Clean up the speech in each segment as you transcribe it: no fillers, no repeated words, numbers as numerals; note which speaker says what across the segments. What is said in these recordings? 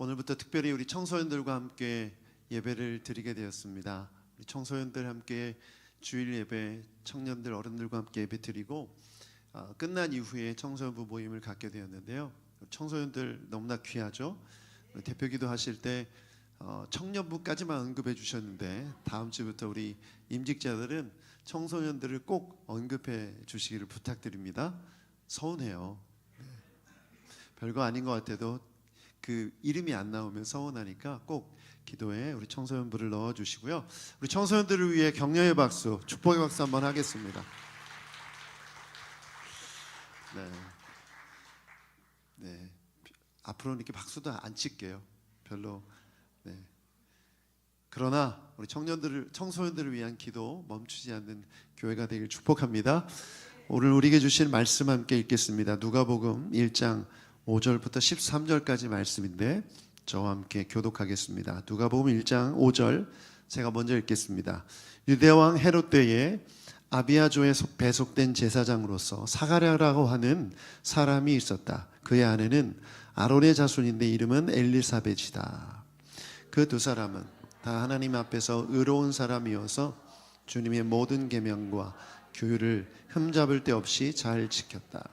Speaker 1: 오늘부터 특별히 우리 청소년들과 함께 예배를 드리게 되었습니다. 우리 청소년들 함께 주일 예배, 청년들, 어른들과 함께 예배 드리고 끝난 이후에 청소년부 모임을 갖게 되었는데요. 청소년들 너무나 귀하죠. 대표기도 하실 때 청년부까지만 언급해 주셨는데 다음 주부터 우리 임직자들은 청소년들을 꼭 언급해 주시기를 부탁드립니다. 서운해요. 별거 아닌 것 같아도 그 이름이 안 나오면 서운하니까 꼭 기도에 우리 청소년부를 넣어주시고요. 우리 청소년들을 위해 격려의 박수, 축복의 박수 한번 하겠습니다. 네. 앞으로는 이렇게 박수도 안 칠게요. 별로. 네. 그러나 우리 청소년들을 위한 기도 멈추지 않는 교회가 되길 축복합니다. 오늘 우리에게 주신 말씀 함께 읽겠습니다. 누가복음 1장 5절부터 13절까지 말씀인데 저와 함께 교독하겠습니다. 누가복음 1장 5절 제가 먼저 읽겠습니다. 유대왕 헤롯 때에 아비아조에 배속된 제사장으로서 사가랴라고 하는 사람이 있었다. 그의 아내는 아론의 자손인데 이름은 엘리사벳이다. 그 두 사람은 다 하나님 앞에서 의로운 사람이어서 주님의 모든 계명과 규율을 흠잡을 데 없이 잘 지켰다.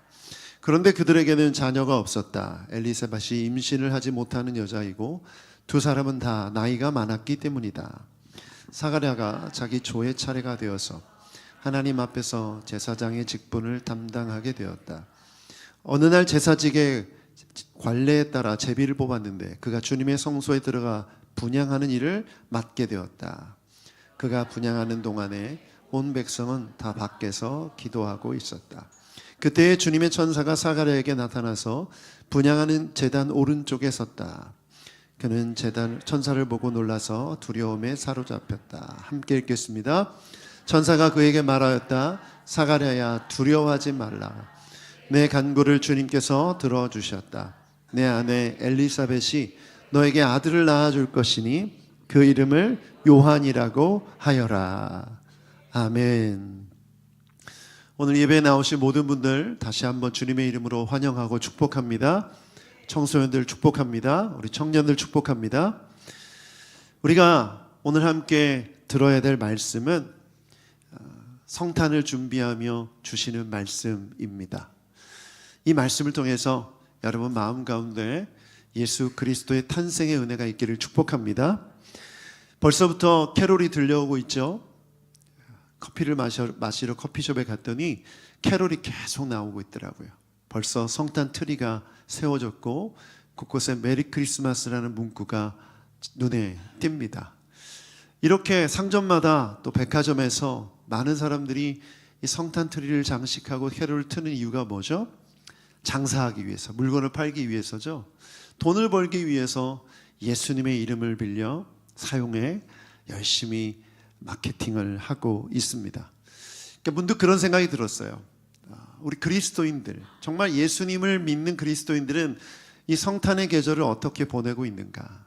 Speaker 1: 그런데 그들에게는 자녀가 없었다. 엘리사벳이 임신을 하지 못하는 여자이고 두 사람은 다 나이가 많았기 때문이다. 사가랴가 자기 조의 차례가 되어서 하나님 앞에서 제사장의 직분을 담당하게 되었다. 어느 날 제사직의 관례에 따라 제비를 뽑았는데 그가 주님의 성소에 들어가 분향하는 일을 맡게 되었다. 그가 분향하는 동안에 온 백성은 다 밖에서 기도하고 있었다. 그때 주님의 천사가 사가랴에게 나타나서 분향하는 제단 오른쪽에 섰다. 그는 천사를 보고 놀라서 두려움에 사로잡혔다. 함께 읽겠습니다. 천사가 그에게 말하였다. 사가랴야, 두려워하지 말라. 내 간구를 주님께서 들어주셨다. 내 아내 엘리사벳이 너에게 아들을 낳아줄 것이니 그 이름을 요한이라고 하여라. 아멘. 오늘 예배에 나오신 모든 분들 다시 한번 주님의 이름으로 환영하고 축복합니다. 청소년들 축복합니다. 우리 청년들 축복합니다. 우리가 오늘 함께 들어야 될 말씀은 성탄을 준비하며 주시는 말씀입니다. 이 말씀을 통해서 여러분 마음 가운데 예수 그리스도의 탄생의 은혜가 있기를 축복합니다. 벌써부터 캐롤이 들려오고 있죠. 커피를 마시러 커피숍에 갔더니 캐롤이 계속 나오고 있더라고요. 벌써 성탄 트리가 세워졌고 곳곳에 메리 크리스마스라는 문구가 눈에 띕니다. 이렇게 상점마다 또 백화점에서 많은 사람들이 이 성탄 트리를 장식하고 캐롤을 트는 이유가 뭐죠? 장사하기 위해서, 물건을 팔기 위해서죠. 돈을 벌기 위해서 예수님의 이름을 빌려 사용해 열심히 마케팅을 하고 있습니다. 그러니까 문득 그런 생각이 들었어요. 우리 그리스도인들, 정말 예수님을 믿는 그리스도인들은 이 성탄의 계절을 어떻게 보내고 있는가?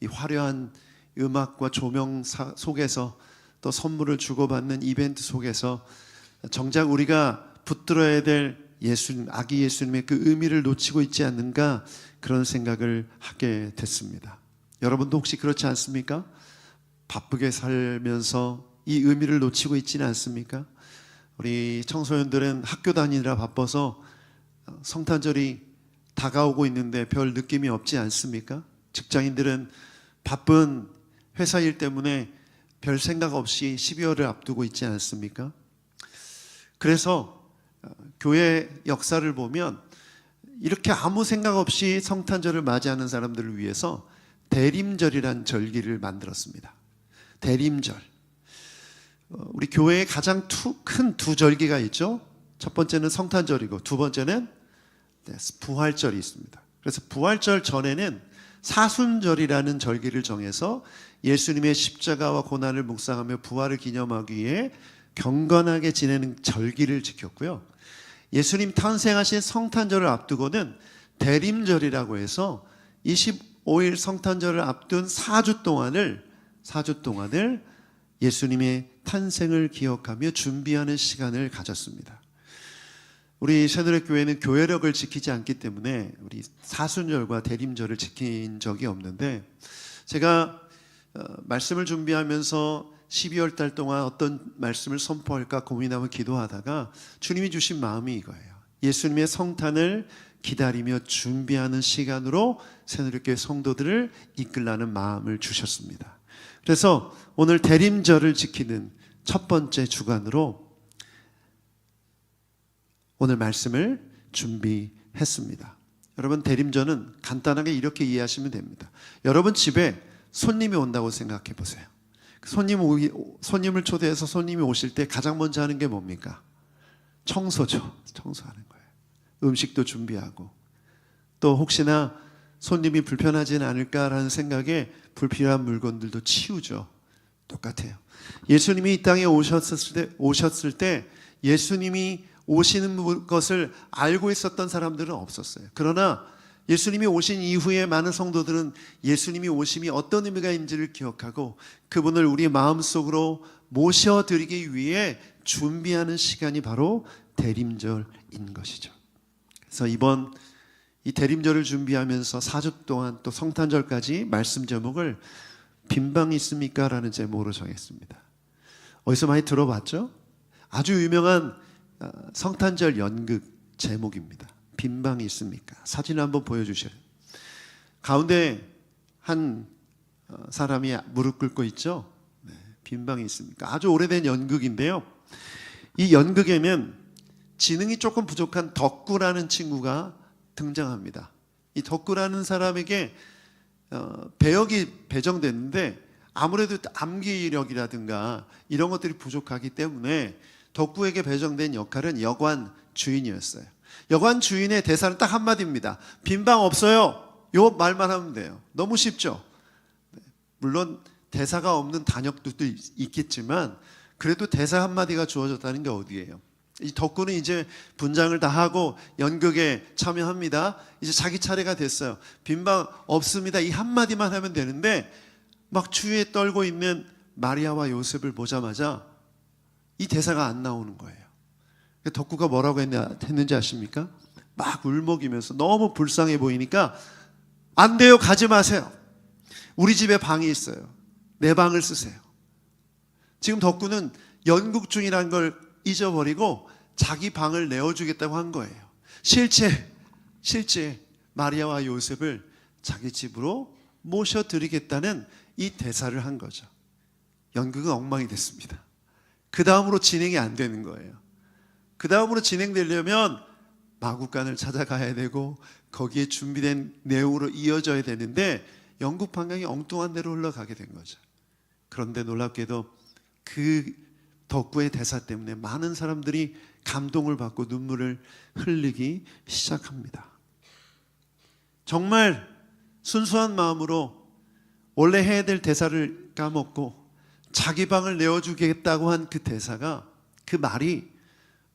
Speaker 1: 이 화려한 음악과 조명 속에서 또 선물을 주고받는 이벤트 속에서 정작 우리가 붙들어야 될 예수님, 아기 예수님의 그 의미를 놓치고 있지 않는가? 그런 생각을 하게 됐습니다. 여러분도 혹시 그렇지 않습니까? 바쁘게 살면서 이 의미를 놓치고 있지는 않습니까? 우리 청소년들은 학교 다니느라 바빠서 성탄절이 다가오고 있는데 별 느낌이 없지 않습니까? 직장인들은 바쁜 회사 일 때문에 별 생각 없이 12월을 앞두고 있지 않습니까? 그래서 교회 역사를 보면 이렇게 아무 생각 없이 성탄절을 맞이하는 사람들을 위해서 대림절이란 절기를 만들었습니다. 대림절. 우리 교회에 가장 큰 두 절기가 있죠. 첫 번째는 성탄절이고 두 번째는 부활절이 있습니다. 그래서 부활절 전에는 사순절이라는 절기를 정해서 예수님의 십자가와 고난을 묵상하며 부활을 기념하기 위해 경건하게 지내는 절기를 지켰고요. 예수님 탄생하신 성탄절을 앞두고는 대림절이라고 해서 25일 성탄절을 앞둔 4주 동안을 예수님의 탄생을 기억하며 준비하는 시간을 가졌습니다. 우리 새누리 교회는 교회력을 지키지 않기 때문에 우리 사순절과 대림절을 지킨 적이 없는데, 제가 말씀을 준비하면서 12월 달 동안 어떤 말씀을 선포할까 고민하며 기도하다가 주님이 주신 마음이 이거예요. 예수님의 성탄을 기다리며 준비하는 시간으로 새누리교회 성도들을 이끌라는 마음을 주셨습니다. 그래서 오늘 대림절을 지키는 첫 번째 주간으로 오늘 말씀을 준비했습니다. 여러분, 대림절은 간단하게 이렇게 이해하시면 됩니다. 여러분 집에 손님이 온다고 생각해 보세요. 손님을 초대해서 손님이 오실 때 가장 먼저 하는 게 뭡니까? 청소죠. 청소하는 거예요. 음식도 준비하고, 또 혹시나 손님이 불편하지는 않을까라는 생각에 불필요한 물건들도 치우죠. 똑같아요. 예수님이 이 땅에 오셨을 때 예수님이 오시는 것을 알고 있었던 사람들은 없었어요. 그러나 예수님이 오신 이후에 많은 성도들은 예수님이 오심이 어떤 의미가 있는지를 기억하고 그분을 우리 마음속으로 모셔드리기 위해 준비하는 시간이 바로 대림절인 것이죠. 그래서 이번 이 대림절을 준비하면서 4주 동안 또 성탄절까지 말씀 제목을 빈방이 있습니까? 라는 제목으로 정했습니다. 어디서 많이 들어봤죠? 아주 유명한 성탄절 연극 제목입니다. 빈방이 있습니까? 사진을 한번 보여주셔요. 가운데 한 사람이 무릎 꿇고 있죠. 네, 빈방이 있습니까? 아주 오래된 연극인데요. 이 연극에는 지능이 조금 부족한 덕구라는 친구가 등장합니다. 이 덕구라는 사람에게 배역이 배정됐는데 아무래도 암기력이라든가 이런 것들이 부족하기 때문에 덕구에게 배정된 역할은 여관 주인이었어요. 여관 주인의 대사는 딱 한마디입니다. 빈방 없어요. 요 말만 하면 돼요. 너무 쉽죠? 물론 대사가 없는 단역도 있겠지만 그래도 대사 한마디가 주어졌다는 게 어디예요? 이 덕구는 이제 분장을 다 하고 연극에 참여합니다. 이제 자기 차례가 됐어요. 빈방 없습니다. 이 한마디만 하면 되는데 막 추위에 떨고 있는 마리아와 요셉을 보자마자 이 대사가 안 나오는 거예요. 덕구가 뭐라고 했는지 아십니까? 막 울먹이면서 너무 불쌍해 보이니까 안 돼요, 가지 마세요. 우리 집에 방이 있어요. 내 방을 쓰세요. 지금 덕구는 연극 중이라는 걸 잊어버리고 자기 방을 내어주겠다고 한 거예요. 실제 마리아와 요셉을 자기 집으로 모셔드리겠다는 이 대사를 한 거죠. 연극은 엉망이 됐습니다. 그 다음으로 진행이 안 되는 거예요. 그 다음으로 진행되려면 마구간을 찾아가야 되고 거기에 준비된 내용으로 이어져야 되는데 연극 방향이 엉뚱한 데로 흘러가게 된 거죠. 그런데 놀랍게도 그 덕구의 대사 때문에 많은 사람들이 감동을 받고 눈물을 흘리기 시작합니다. 정말 순수한 마음으로 원래 해야 될 대사를 까먹고 자기 방을 내어주겠다고 한 그 대사가, 그 말이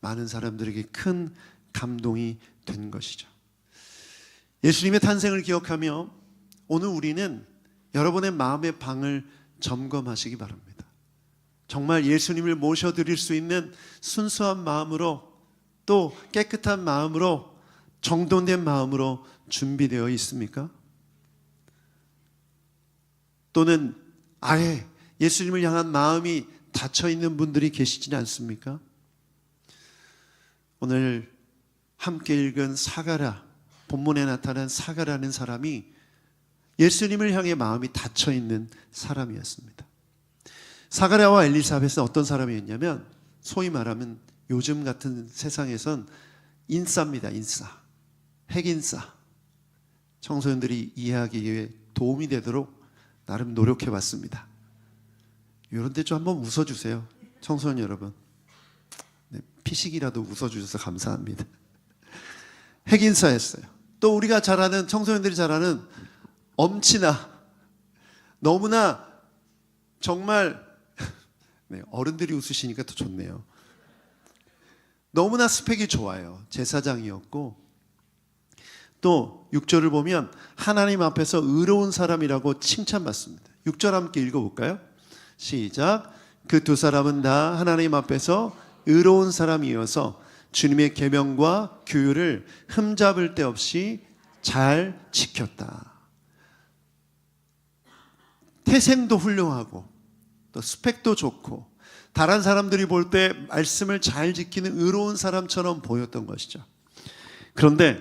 Speaker 1: 많은 사람들에게 큰 감동이 된 것이죠. 예수님의 탄생을 기억하며 오늘 우리는 여러분의 마음의 방을 점검하시기 바랍니다. 정말 예수님을 모셔드릴 수 있는 순수한 마음으로, 또 깨끗한 마음으로, 정돈된 마음으로 준비되어 있습니까? 또는 아예 예수님을 향한 마음이 닫혀있는 분들이 계시지는 않습니까? 오늘 함께 읽은 사가랴, 본문에 나타난 사가랴는 사람이 예수님을 향해 마음이 닫혀있는 사람이었습니다. 사가랴와 엘리사벳은 어떤 사람이었냐면 소위 말하면 요즘 같은 세상에선 인싸입니다. 인싸, 핵인싸. 청소년들이 이해하기에 도움이 되도록 나름 노력해봤습니다. 이런 데 좀 한번 웃어주세요, 청소년 여러분. 네, 피식이라도 웃어주셔서 감사합니다. 핵인싸였어요. 또 우리가 잘 아는, 청소년들이 잘 아는 엄친아, 너무나 정말 네, 어른들이 웃으시니까 더 좋네요. 너무나 스펙이 좋아요. 제사장이었고, 또 6절을 보면 하나님 앞에서 의로운 사람이라고 칭찬받습니다. 6절 함께 읽어볼까요? 시작. 그 두 사람은 다 하나님 앞에서 의로운 사람이어서 주님의 계명과 규율을 흠잡을 데 없이 잘 지켰다. 태생도 훌륭하고 또 스펙도 좋고 다른 사람들이 볼 때 말씀을 잘 지키는 의로운 사람처럼 보였던 것이죠. 그런데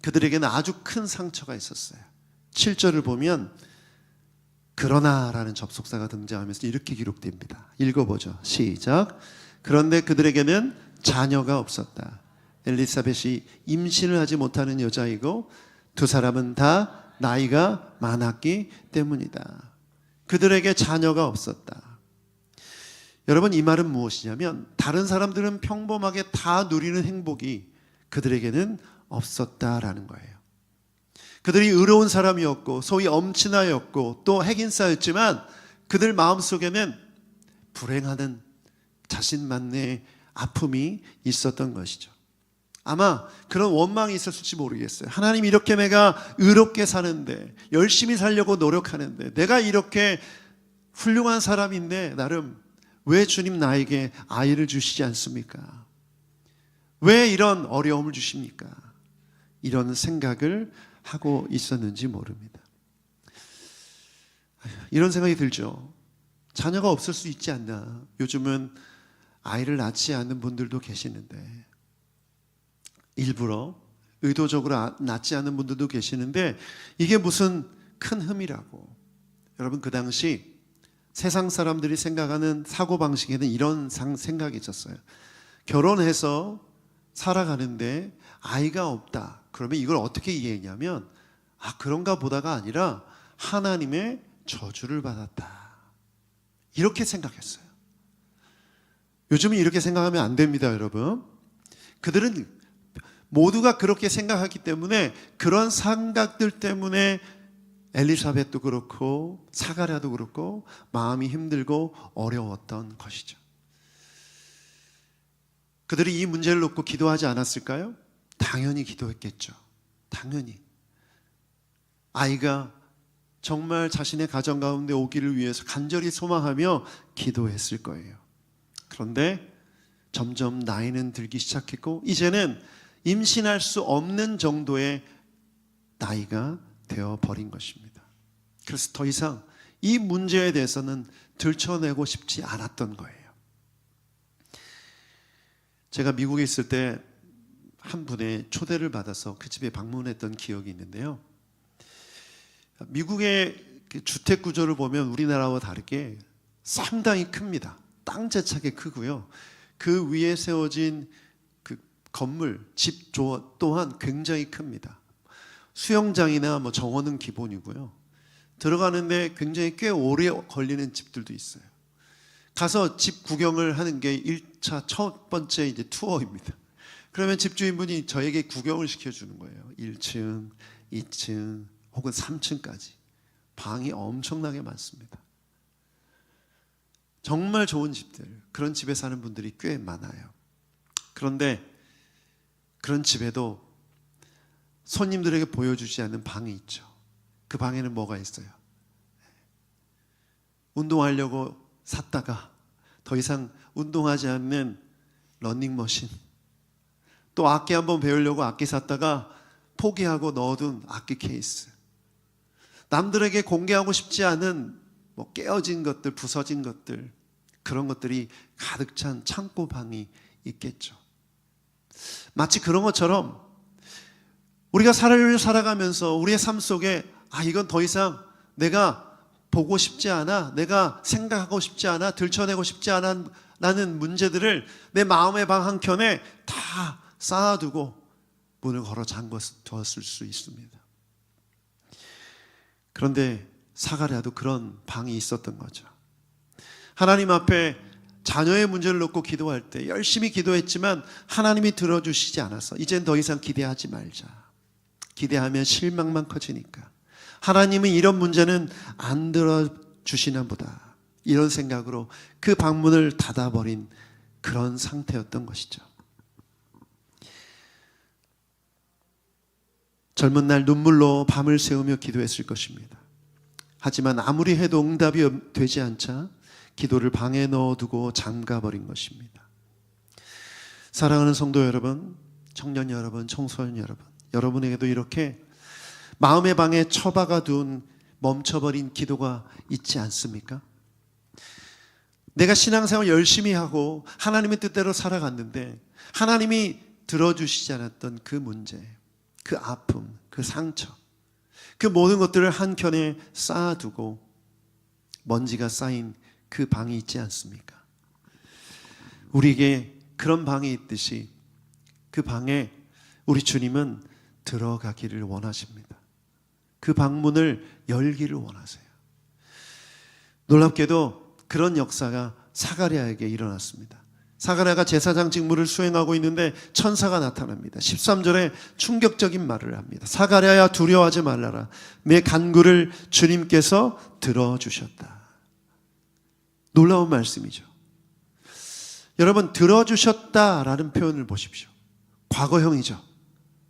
Speaker 1: 그들에게는 아주 큰 상처가 있었어요. 7절을 보면 그러나라는 접속사가 등장하면서 이렇게 기록됩니다. 읽어보죠. 시작. 그런데 그들에게는 자녀가 없었다. 엘리사벳이 임신을 하지 못하는 여자이고 두 사람은 다 나이가 많았기 때문이다. 그들에게 자녀가 없었다. 여러분, 이 말은 무엇이냐면 다른 사람들은 평범하게 다 누리는 행복이 그들에게는 없었다라는 거예요. 그들이 의로운 사람이었고 소위 엄친아였고 또 핵인싸였지만 그들 마음속에는 불행하는 자신만의 아픔이 있었던 것이죠. 아마 그런 원망이 있었을지 모르겠어요. 하나님, 이렇게 내가 의롭게 사는데 열심히 살려고 노력하는데 내가 이렇게 훌륭한 사람인데 나름 왜 주님 나에게 아이를 주시지 않습니까? 왜 이런 어려움을 주십니까? 이런 생각을 하고 있었는지 모릅니다. 이런 생각이 들죠. 자녀가 없을 수 있지 않나. 요즘은 아이를 낳지 않는 분들도 계시는데, 일부러 의도적으로 낳지 않는 분들도 계시는데 이게 무슨 큰 흠이라고. 여러분, 그 당시 세상 사람들이 생각하는 사고방식에는 이런 생각이 있었어요. 결혼해서 살아가는데 아이가 없다. 그러면 이걸 어떻게 이해했냐면, 그런가 보다가 아니라 하나님의 저주를 받았다. 이렇게 생각했어요. 요즘은 이렇게 생각하면 안 됩니다, 여러분. 그들은 모두가 그렇게 생각하기 때문에 그런 생각들 때문에 엘리사벳도 그렇고 사가랴도 그렇고 마음이 힘들고 어려웠던 것이죠. 그들이 이 문제를 놓고 기도하지 않았을까요? 당연히 기도했겠죠. 당연히. 아이가 정말 자신의 가정 가운데 오기를 위해서 간절히 소망하며 기도했을 거예요. 그런데 점점 나이는 들기 시작했고 이제는 임신할 수 없는 정도의 나이가 되어버린 것입니다. 그래서 더 이상 이 문제에 대해서는 들춰내고 싶지 않았던 거예요. 제가 미국에 있을 때 한 분의 초대를 받아서 그 집에 방문했던 기억이 있는데요. 미국의 주택 구조를 보면 우리나라와 다르게 상당히 큽니다. 땅재차게 크고요. 그 위에 세워진 그 건물, 집 또한 굉장히 큽니다. 수영장이나 정원은 기본이고요. 들어가는데 굉장히 꽤 오래 걸리는 집들도 있어요. 가서 집 구경을 하는 게 1차 첫 번째 이제 투어입니다. 그러면 집주인분이 저에게 구경을 시켜주는 거예요. 1층, 2층 혹은 3층까지. 방이 엄청나게 많습니다. 정말 좋은 집들, 그런 집에 사는 분들이 꽤 많아요. 그런데 그런 집에도 손님들에게 보여주지 않는 방이 있죠. 그 방에는 뭐가 있어요? 운동하려고 샀다가 더 이상 운동하지 않는 러닝머신, 또 악기 한번 배우려고 악기 샀다가 포기하고 넣어둔 악기 케이스, 남들에게 공개하고 싶지 않은 깨어진 것들, 부서진 것들, 그런 것들이 가득 찬 창고 방이 있겠죠. 마치 그런 것처럼 우리가 삶을 살아가면서 우리의 삶 속에 이건 더 이상 내가 보고 싶지 않아, 내가 생각하고 싶지 않아, 들춰내고 싶지 않아 라는 문제들을 내 마음의 방 한켠에 다 쌓아두고 문을 걸어 잠궈두었을 수 있습니다. 그런데 사가랴도 그런 방이 있었던 거죠. 하나님 앞에 자녀의 문제를 놓고 기도할 때 열심히 기도했지만 하나님이 들어주시지 않아서 이젠 더 이상 기대하지 말자. 기대하면 실망만 커지니까 하나님은 이런 문제는 안 들어주시나 보다, 이런 생각으로 그 방문을 닫아버린 그런 상태였던 것이죠. 젊은 날 눈물로 밤을 새우며 기도했을 것입니다. 하지만 아무리 해도 응답이 되지 않자 기도를 방에 넣어두고 잠가버린 것입니다. 사랑하는 성도 여러분, 청년 여러분, 청소년 여러분, 여러분에게도 이렇게 마음의 방에 처박아 둔 멈춰버린 기도가 있지 않습니까? 내가 신앙생활 열심히 하고 하나님의 뜻대로 살아갔는데 하나님이 들어주시지 않았던 그 문제, 그 아픔, 그 상처, 그 모든 것들을 한켠에 쌓아두고 먼지가 쌓인 그 방이 있지 않습니까? 우리에게 그런 방이 있듯이 그 방에 우리 주님은 들어가기를 원하십니다. 그 방문을 열기를 원하세요. 놀랍게도 그런 역사가 사가랴에게 일어났습니다. 사가랴가 제사장 직무를 수행하고 있는데 천사가 나타납니다. 13절에 충격적인 말을 합니다. 사가랴야 두려워하지 말라라. 내 간구를 주님께서 들어주셨다. 놀라운 말씀이죠. 여러분, 들어주셨다라는 표현을 보십시오. 과거형이죠.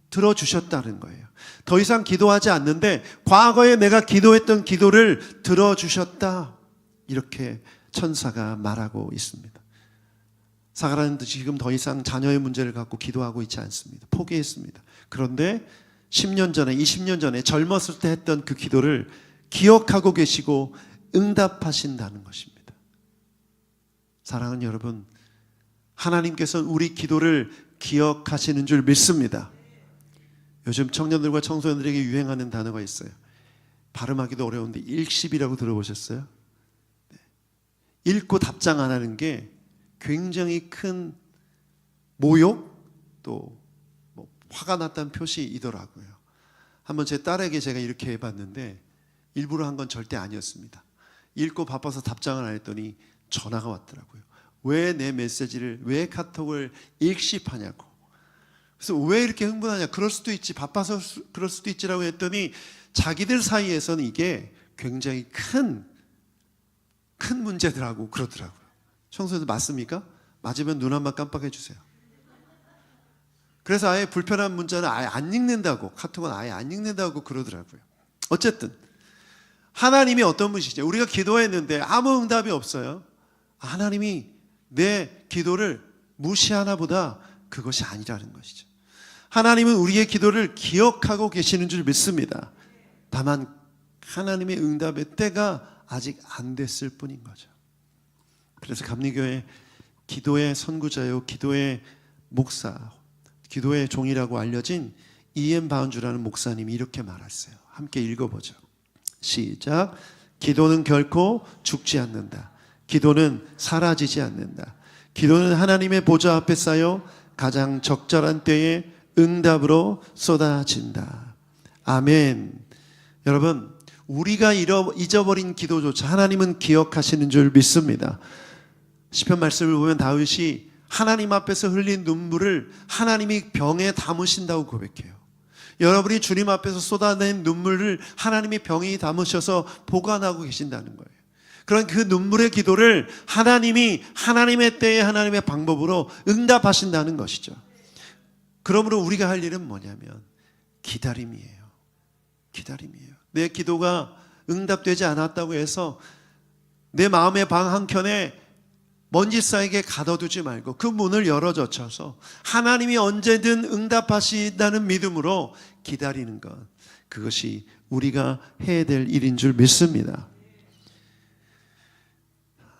Speaker 1: 들어주셨다는 거예요. 더 이상 기도하지 않는데 과거에 내가 기도했던 기도를 들어주셨다. 이렇게 천사가 말하고 있습니다. 사가랴는 지금 더 이상 자녀의 문제를 갖고 기도하고 있지 않습니다. 포기했습니다. 그런데 10년 전에, 20년 전에 젊었을 때 했던 그 기도를 기억하고 계시고 응답하신다는 것입니다. 사랑하는 여러분, 하나님께서는 우리 기도를 기억하시는 줄 믿습니다. 요즘 청년들과 청소년들에게 유행하는 단어가 있어요. 발음하기도 어려운데 일십이라고 들어보셨어요? 읽고 답장 안 하는 게 굉장히 큰 모욕, 또 뭐 화가 났다는 표시이더라고요. 한번 제 딸에게 제가 이렇게 해봤는데 일부러 한 건 절대 아니었습니다. 읽고 바빠서 답장을 안 했더니 전화가 왔더라고요. 왜 내 메시지를, 왜 카톡을 읽씹하냐고. 그래서 왜 이렇게 흥분하냐. 그럴 수도 있지, 바빠서 그럴 수도 있지라고 했더니 자기들 사이에서는 이게 굉장히 큰 문제더라고 그러더라고요. 청소년들 맞습니까? 맞으면 눈 한번 깜빡해 주세요. 그래서 아예 불편한 문자는 아예 안 읽는다고, 카톡은 아예 안 읽는다고 그러더라고요. 어쨌든 하나님이 어떤 분이시죠? 우리가 기도했는데 아무 응답이 없어요. 하나님이 내 기도를 무시하나 보다, 그것이 아니라는 것이죠. 하나님은 우리의 기도를 기억하고 계시는 줄 믿습니다. 다만 하나님의 응답의 때가 아직 안 됐을 뿐인 거죠. 그래서 감리교회 기도의 선구자요, 기도의 목사, 기도의 종이라고 알려진 E.M. 바운주라는 목사님이 이렇게 말했어요. 함께 읽어보죠. 시작. 기도는 결코 죽지 않는다. 기도는 사라지지 않는다. 기도는 하나님의 보좌 앞에 쌓여 가장 적절한 때에 응답으로 쏟아진다. 아멘. 여러분, 우리가 잊어버린 기도조차 하나님은 기억하시는 줄 믿습니다. 시편 말씀을 보면 다윗이 하나님 앞에서 흘린 눈물을 하나님이 병에 담으신다고 고백해요. 여러분이 주님 앞에서 쏟아낸 눈물을 하나님이 병에 담으셔서 보관하고 계신다는 거예요. 그런 그 눈물의 기도를 하나님이 하나님의 때에 하나님의 방법으로 응답하신다는 것이죠. 그러므로 우리가 할 일은 뭐냐면 기다림이에요. 기다림이에요. 내 기도가 응답되지 않았다고 해서 내 마음의 방 한켠에 먼지 쌓이게 가둬두지 말고 그 문을 열어젖혀서 하나님이 언제든 응답하신다는 믿음으로 기다리는 것, 그것이 우리가 해야 될 일인 줄 믿습니다.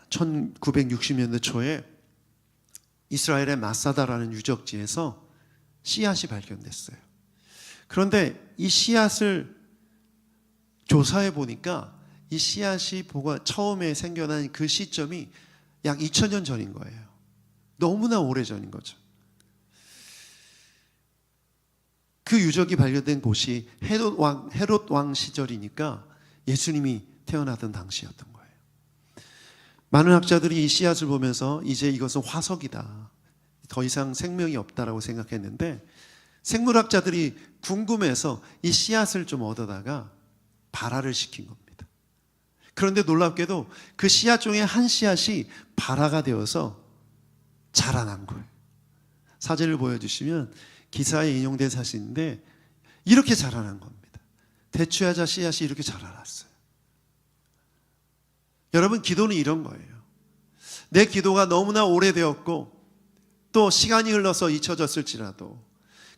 Speaker 1: 1960년대 초에 이스라엘의 마사다라는 유적지에서 씨앗이 발견됐어요. 그런데 이 씨앗을 조사해 보니까 이 씨앗이 처음에 생겨난 그 시점이 약 2000년 전인 거예요. 너무나 오래전인 거죠. 그 유적이 발견된 곳이 헤롯 왕 시절이니까 예수님이 태어나던 당시였던 거예요. 많은 학자들이 이 씨앗을 보면서 이제 이것은 화석이다, 더 이상 생명이 없다라고 생각했는데, 생물학자들이 궁금해서 이 씨앗을 좀 얻어다가 발화를 시킨 겁니다. 그런데 놀랍게도 그 씨앗 중에 한 씨앗이 발화가 되어서 자라난 거예요. 사진을 보여주시면 기사에 인용된 사진인데 이렇게 자라난 겁니다. 대추야자 씨앗이 이렇게 자라났어요. 여러분, 기도는 이런 거예요. 내 기도가 너무나 오래되었고 또 시간이 흘러서 잊혀졌을지라도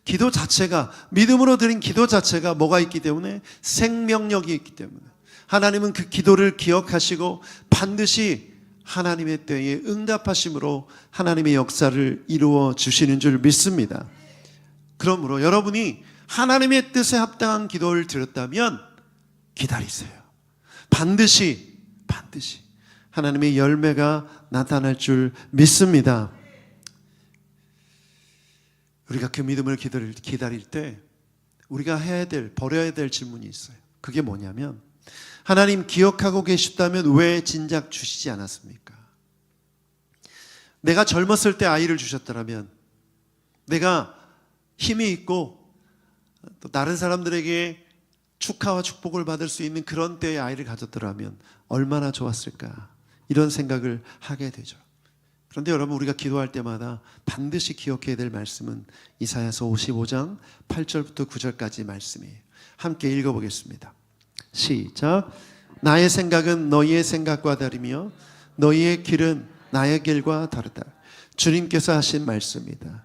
Speaker 1: 기도 자체가, 믿음으로 드린 기도 자체가 뭐가 있기 때문에? 생명력이 있기 때문에 하나님은 그 기도를 기억하시고 반드시 하나님의 때에 응답하심으로 하나님의 역사를 이루어 주시는 줄 믿습니다. 그러므로 여러분이 하나님의 뜻에 합당한 기도를 드렸다면 기다리세요. 반드시 하나님의 열매가 나타날 줄 믿습니다. 우리가 그 믿음을 기다릴 때 우리가 버려야 될 질문이 있어요. 그게 뭐냐면, 하나님 기억하고 계셨다면 왜 진작 주시지 않았습니까? 내가 젊었을 때 아이를 주셨더라면, 내가 힘이 있고 또 다른 사람들에게 축하와 축복을 받을 수 있는 그런 때의 아이를 가졌더라면 얼마나 좋았을까, 이런 생각을 하게 되죠. 그런데 여러분, 우리가 기도할 때마다 반드시 기억해야 될 말씀은 이사야서 55장 8절부터 9절까지 말씀이에요. 함께 읽어보겠습니다. 시작. 나의 생각은 너희의 생각과 다르며 너희의 길은 나의 길과 다르다. 주님께서 하신 말씀이다.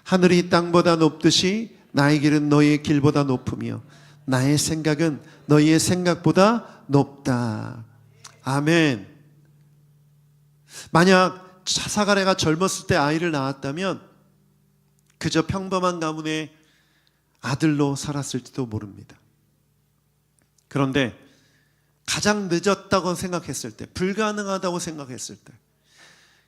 Speaker 1: 하늘이 땅보다 높듯이 나의 길은 너희의 길보다 높으며 나의 생각은 너희의 생각보다 높다. 아멘. 만약 사가랴가 젊었을 때 아이를 낳았다면 그저 평범한 가문의 아들로 살았을지도 모릅니다. 그런데 가장 늦었다고 생각했을 때, 불가능하다고 생각했을 때,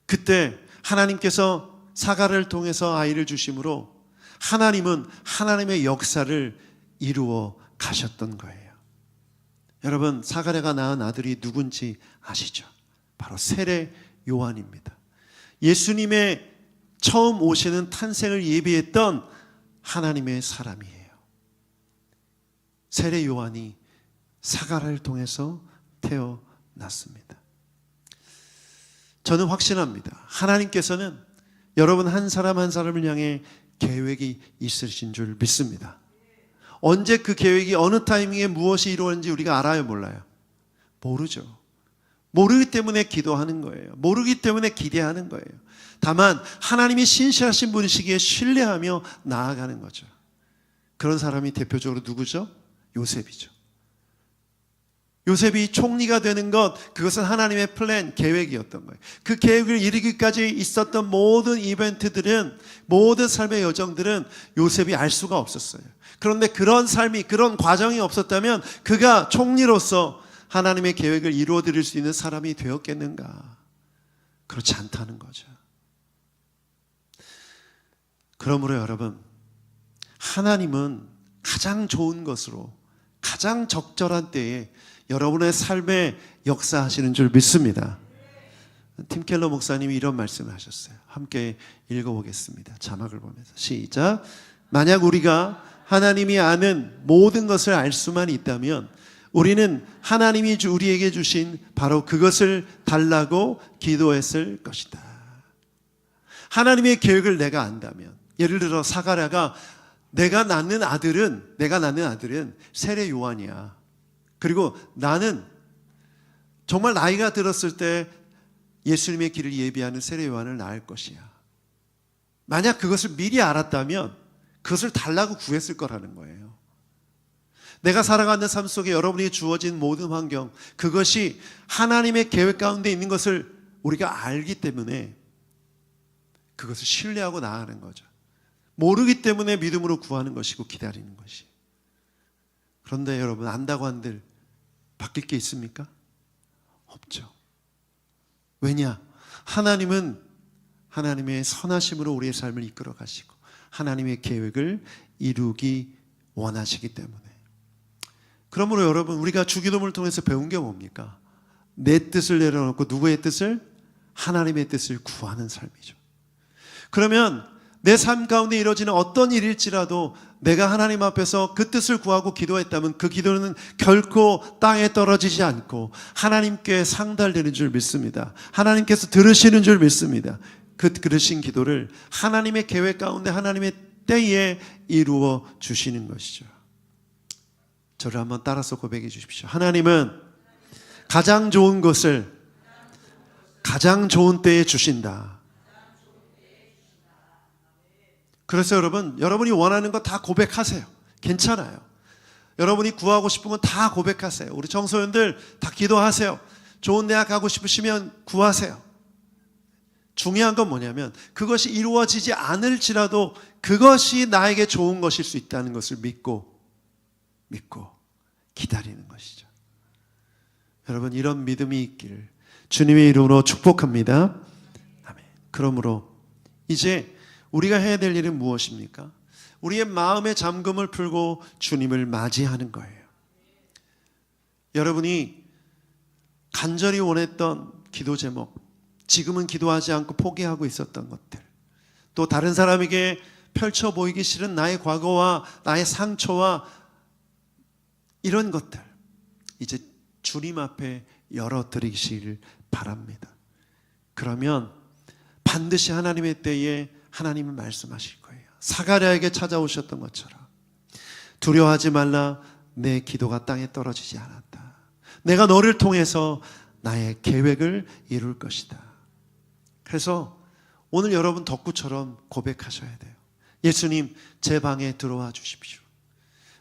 Speaker 1: 그때 하나님께서 사가랴를 통해서 아이를 주심으로 하나님은 하나님의 역사를 이루어 가셨던 거예요. 여러분, 사가랴가 낳은 아들이 누군지 아시죠? 바로 세례 요한입니다. 예수님의 처음 오시는 탄생을 예비했던 하나님의 사람이에요. 세례 요한이 사가랴를 통해서 태어났습니다. 저는 확신합니다. 하나님께서는 여러분 한 사람 한 사람을 향해 계획이 있으신 줄 믿습니다. 언제 그 계획이 어느 타이밍에 무엇이 이루어지는지 우리가 알아요, 몰라요? 모르죠. 모르기 때문에 기도하는 거예요. 모르기 때문에 기대하는 거예요. 다만 하나님이 신실하신 분이시기에 신뢰하며 나아가는 거죠. 그런 사람이 대표적으로 누구죠? 요셉이죠. 요셉이 총리가 되는 것, 그것은 하나님의 플랜, 계획이었던 거예요. 그 계획을 이루기까지 있었던 모든 이벤트들은, 모든 삶의 여정들은 요셉이 알 수가 없었어요. 그런데 그런 삶이, 그런 과정이 없었다면 그가 총리로서 하나님의 계획을 이루어드릴 수 있는 사람이 되었겠는가? 그렇지 않다는 거죠. 그러므로 여러분, 하나님은 가장 좋은 것으로 가장 적절한 때에 여러분의 삶에 역사하시는 줄 믿습니다. 팀 켈러 목사님이 이런 말씀을 하셨어요. 함께 읽어보겠습니다. 자막을 보면서 시작. 만약 우리가 하나님이 아는 모든 것을 알 수만 있다면 우리는 하나님이 우리에게 주신 바로 그것을 달라고 기도했을 것이다. 하나님의 계획을 내가 안다면, 예를 들어 사가랴가 내가 낳는 아들은 세례 요한이야. 그리고 나는 정말 나이가 들었을 때 예수님의 길을 예비하는 세례 요한을 낳을 것이야. 만약 그것을 미리 알았다면 그것을 달라고 구했을 거라는 거예요. 내가 살아가는 삶 속에 여러분이 주어진 모든 환경, 그것이 하나님의 계획 가운데 있는 것을 우리가 알기 때문에 그것을 신뢰하고 나아가는 거죠. 모르기 때문에 믿음으로 구하는 것이고 기다리는 것이. 그런데 여러분, 안다고 한들 바뀔 게 있습니까? 없죠. 왜냐? 하나님은 하나님의 선하심으로 우리의 삶을 이끌어 가시고 하나님의 계획을 이루기 원하시기 때문에. 그러므로 여러분, 우리가 주기도문을 통해서 배운 게 뭡니까? 내 뜻을 내려놓고 누구의 뜻을? 하나님의 뜻을 구하는 삶이죠. 그러면 내 삶 가운데 이루어지는 어떤 일일지라도 내가 하나님 앞에서 그 뜻을 구하고 기도했다면 그 기도는 결코 땅에 떨어지지 않고 하나님께 상달되는 줄 믿습니다. 하나님께서 들으시는 줄 믿습니다. 그 들으신 기도를 하나님의 계획 가운데 하나님의 때에 이루어 주시는 것이죠. 저를 한번 따라서 고백해 주십시오. 하나님은 가장 좋은 것을 가장 좋은 때에 주신다. 그래서 여러분이 원하는 거 다 고백하세요. 괜찮아요. 여러분이 구하고 싶은 건 다 고백하세요. 우리 청소년들 다 기도하세요. 좋은 대학 가고 싶으시면 구하세요. 중요한 건 뭐냐면 그것이 이루어지지 않을지라도 그것이 나에게 좋은 것일 수 있다는 것을 믿고 기다리는 것이죠. 여러분, 이런 믿음이 있기를 주님의 이름으로 축복합니다. 아멘. 그러므로 이제 우리가 해야 될 일은 무엇입니까? 우리의 마음의 잠금을 풀고 주님을 맞이하는 거예요. 여러분이 간절히 원했던 기도 제목, 지금은 기도하지 않고 포기하고 있었던 것들, 또 다른 사람에게 펼쳐 보이기 싫은 나의 과거와 나의 상처와 이런 것들 이제 주님 앞에 열어드리시길 바랍니다. 그러면 반드시 하나님의 때에 하나님은 말씀하실 거예요. 사가랴에게 찾아오셨던 것처럼 두려워하지 말라, 내 기도가 땅에 떨어지지 않았다. 내가 너를 통해서 나의 계획을 이룰 것이다. 그래서 오늘 여러분 덕구처럼 고백하셔야 돼요. 예수님, 제 방에 들어와 주십시오.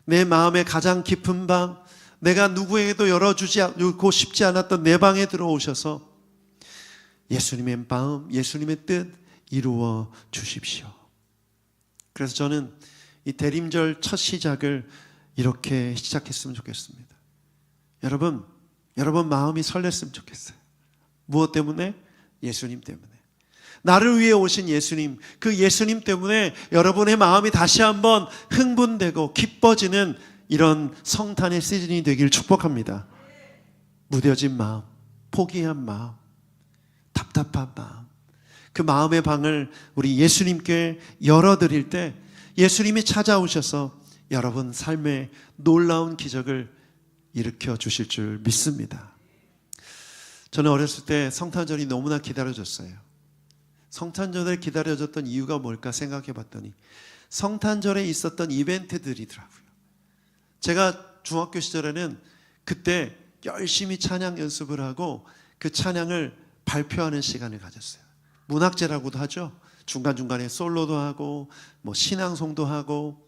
Speaker 1: 내 마음의 가장 깊은 방, 내가 누구에게도 열어주고 싶지 않았던 내 방에 들어오셔서 예수님의 마음, 예수님의 뜻 이루어 주십시오. 그래서 저는 이 대림절 첫 시작을 이렇게 시작했으면 좋겠습니다. 여러분 마음이 설렜으면 좋겠어요. 무엇 때문에? 예수님 때문에. 나를 위해 오신 예수님, 그 예수님 때문에 여러분의 마음이 다시 한번 흥분되고 기뻐지는 이런 성탄의 시즌이 되길 축복합니다. 무뎌진 마음, 포기한 마음, 답답한 마음, 그 마음의 방을 우리 예수님께 열어드릴 때 예수님이 찾아오셔서 여러분 삶에 놀라운 기적을 일으켜 주실 줄 믿습니다. 저는 어렸을 때 성탄절이 너무나 기다려졌어요. 성탄절을 기다려졌던 이유가 뭘까 생각해 봤더니 성탄절에 있었던 이벤트들이더라고요. 제가 중학교 시절에는 그때 열심히 찬양 연습을 하고 그 찬양을 발표하는 시간을 가졌어요. 문학제라고도 하죠. 중간중간에 솔로도 하고 뭐 신앙송도 하고,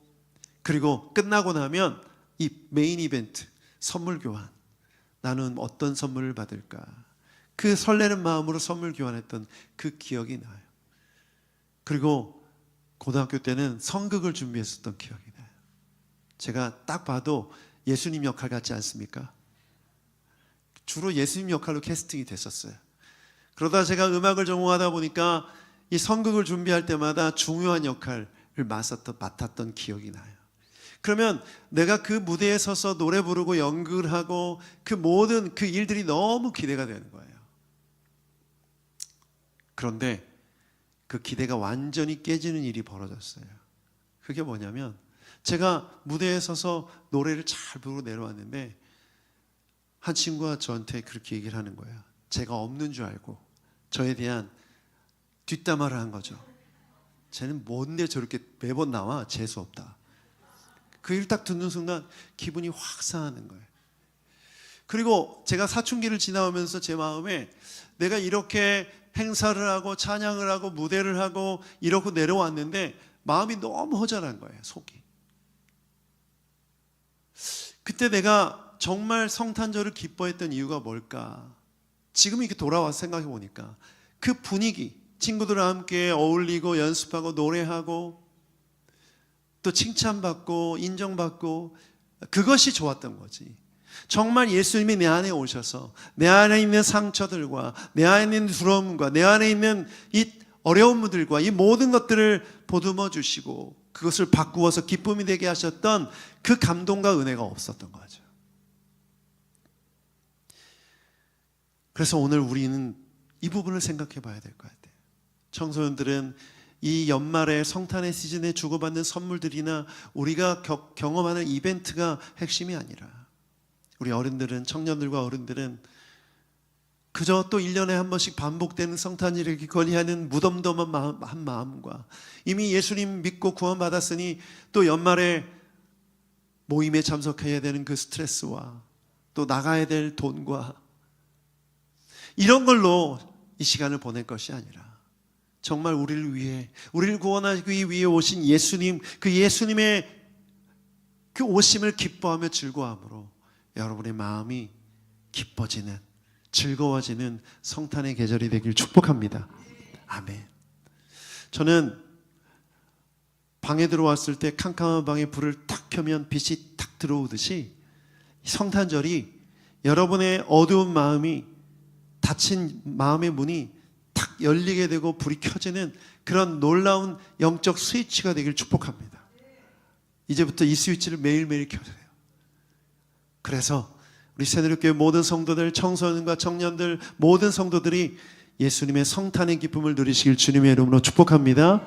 Speaker 1: 그리고 끝나고 나면 이 메인 이벤트 선물 교환, 나는 어떤 선물을 받을까, 그 설레는 마음으로 선물 교환했던 그 기억이 나요. 그리고 고등학교 때는 성극을 준비했었던 기억이 나요. 제가 딱 봐도 예수님 역할 같지 않습니까? 주로 예수님 역할로 캐스팅이 됐었어요. 그러다 제가 음악을 전공하다 보니까 이 성극을 준비할 때마다 중요한 역할을 맡았던 기억이 나요. 그러면 내가 그 무대에 서서 노래 부르고 연극을 하고 그 모든 그 일들이 너무 기대가 되는 거예요. 그런데 그 기대가 완전히 깨지는 일이 벌어졌어요. 그게 뭐냐면 제가 무대에 서서 노래를 잘 부르고 내려왔는데 한 친구가 저한테 그렇게 얘기를 하는 거예요. 제가 없는 줄 알고 저에 대한 뒷담화를 한 거죠. 쟤는 뭔데 저렇게 매번 나와? 재수없다. 그 일 딱 듣는 순간 기분이 확 상하는 거예요. 그리고 제가 사춘기를 지나오면서 제 마음에 내가 이렇게 행사를 하고 찬양을 하고 무대를 하고 이러고 내려왔는데 마음이 너무 허전한 거예요, 속이. 그때 내가 정말 성탄절을 기뻐했던 이유가 뭘까? 지금 이렇게 돌아와서 생각해 보니까 그 분위기, 친구들과 함께 어울리고 연습하고 노래하고 또 칭찬받고 인정받고 그것이 좋았던 거지. 정말 예수님이 내 안에 오셔서 내 안에 있는 상처들과 내 안에 있는 두려움과 내 안에 있는 이 어려움들과 이 모든 것들을 보듬어 주시고 그것을 바꾸어서 기쁨이 되게 하셨던 그 감동과 은혜가 없었던 거죠. 그래서 오늘 우리는 이 부분을 생각해 봐야 될 것 같아요. 청소년들은 이 연말에 성탄의 시즌에 주고받는 선물들이나 우리가 경험하는 이벤트가 핵심이 아니라 우리 어른들은, 청년들과 어른들은 그저 또 1년에 한 번씩 반복되는 성탄일을 기권하는 무덤덤한 마음과 이미 예수님 믿고 구원받았으니 또 연말에 모임에 참석해야 되는 그 스트레스와 또 나가야 될 돈과 이런 걸로 이 시간을 보낼 것이 아니라 정말 우리를 위해, 우리를 구원하기 위해 오신 예수님, 그 예수님의 그 오심을 기뻐하며 즐거워함으로 여러분의 마음이 기뻐지는, 즐거워지는 성탄의 계절이 되길 축복합니다. 아멘. 저는 방에 들어왔을 때 캄캄한 방에 불을 탁 켜면 빛이 탁 들어오듯이 성탄절이 여러분의 어두운 마음이, 닫힌 마음의 문이 탁 열리게 되고 불이 켜지는 그런 놀라운 영적 스위치가 되길 축복합니다. 이제부터 이 스위치를 매일매일 켜세요. 그래서 우리 새누리교회 모든 성도들, 청소년과 청년들, 모든 성도들이 예수님의 성탄의 기쁨을 누리시길 주님의 이름으로 축복합니다.